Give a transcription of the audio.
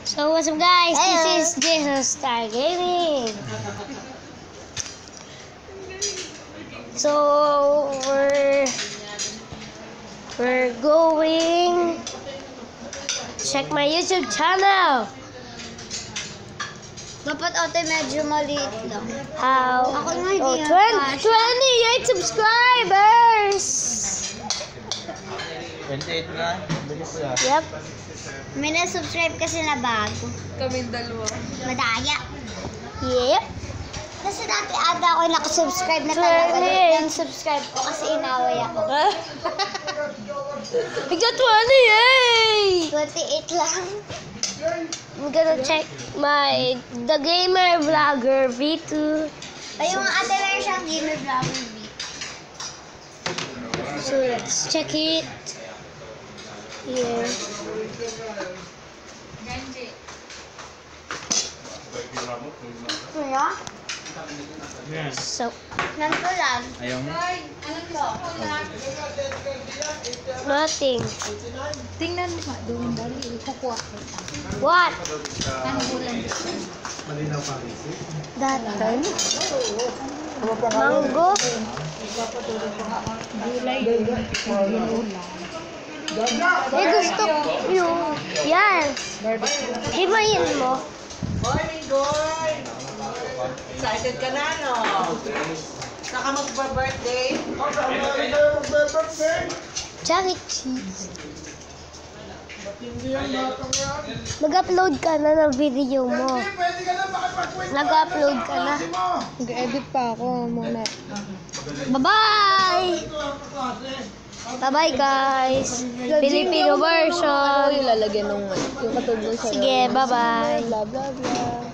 So what's up guys, this is Jason Star Gaming. So we're going check my YouTube channel. Dapat ate medyo maliit lang. How? Ako nga hindi 28 subscribers. 28 na? Bilis na. Yep. May na-subscribe kasi na bago. Kaming dalawa. Madaya. Yep. Kasi dati aga ako nakasubscribe na talaga. 28. Yung subscribe ko kasi inaway ako. I got 28. 28 lang. I'm gonna check my The Gamer Vlogger V2. Ay, yung ate meron siyang gamer vlogger V. So let's check it here. Kuya? So Nanto lang. Ayaw mo? nothing. Tingnan mo, doon dali. Kukuha ko. What? Ano bulan? That time? Mango? Gulay doon. Eh gusto ko yung yan. Himayin mo. Excited ka na, no? Saka magpa-birthday? Chuck E. Cheese. Mag-upload ka na ng video mo. Nag-upload ka na. Nag-edit pa ako muna. Bye-bye! Bye-bye guys! Filipino version. Ilalagyan nung yung katulad sa Sige, bye-bye. blah blah blah.